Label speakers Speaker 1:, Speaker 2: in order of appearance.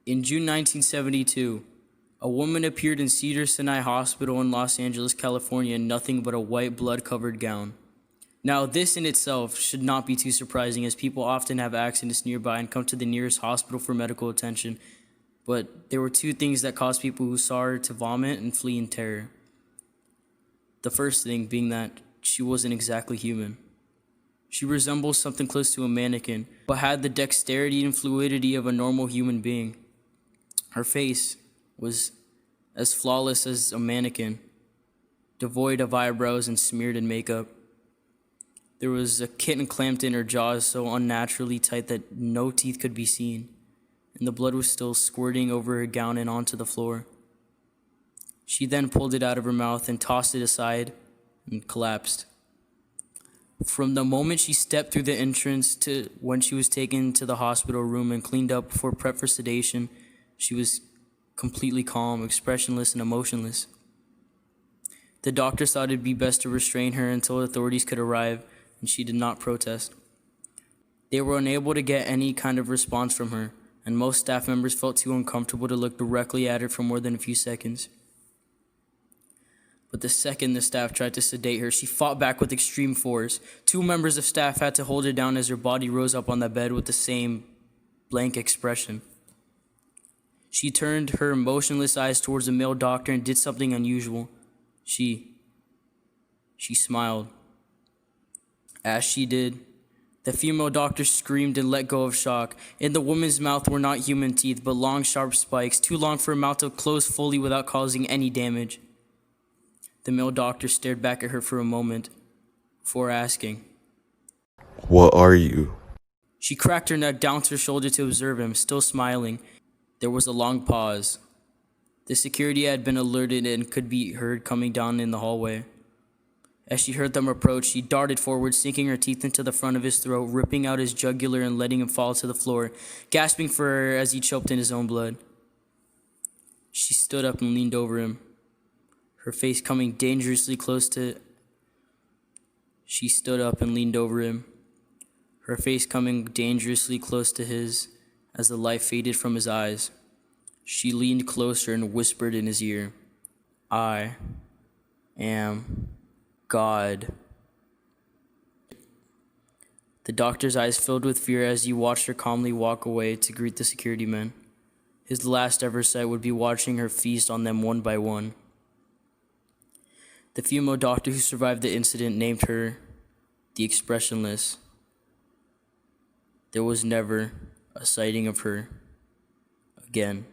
Speaker 1: In June 1972, a woman appeared in Cedars-Sinai Hospital in Los Angeles, California in nothing but a white blood-covered gown. Now, this in itself should not be too surprising, as people often have accidents nearby and come to the nearest hospital for medical attention. But there were two things that caused people who saw her to vomit and flee in terror. The first thing being that she wasn't exactly human. She resembles something close to a mannequin, but had the dexterity and fluidity of a normal human being. Her face was as flawless as a mannequin, devoid of eyebrows and smeared in makeup. There was a kitten clamped in her jaws so unnaturally tight that no teeth could be seen, and the blood was still squirting over her gown and onto the floor. She then pulled it out of her mouth and tossed it aside and collapsed. From the moment she stepped through the entrance to when she was taken to the hospital room and cleaned up for prep for sedation, she was completely calm, expressionless, and emotionless. The doctors thought it'd be best to restrain her until authorities could arrive, and she did not protest. They were unable to get any kind of response from her, and most staff members felt too uncomfortable to look directly at her for more than a few seconds. But the second the staff tried to sedate her, she fought back with extreme force. Two members of staff had to hold her down as her body rose up on the bed with the same blank expression. She turned her emotionless eyes towards the male doctor and did something unusual. She smiled. As she did, the female doctor screamed and let go of shock. In the woman's mouth were not human teeth, but long, sharp spikes, too long for her mouth to close fully without causing any damage. The male doctor stared back at her for a moment before asking,
Speaker 2: "What are you?"
Speaker 1: She cracked her neck down to her shoulder to observe him, still smiling. There was a long pause. The security had been alerted and could be heard coming down in the hallway. As she heard them approach, she darted forward, sinking her teeth into the front of his throat, ripping out his jugular and letting him fall to the floor, gasping for air as he choked in his own blood. She stood up and leaned over him, her face coming dangerously close to his as the light faded from his eyes. She leaned closer and whispered in his ear, "I am God." The doctor's eyes filled with fear as he watched her calmly walk away to greet the security men. His last ever sight would be watching her feast on them one by one. The female doctor who survived the incident named her the Expressionless. There was never a sighting of her again.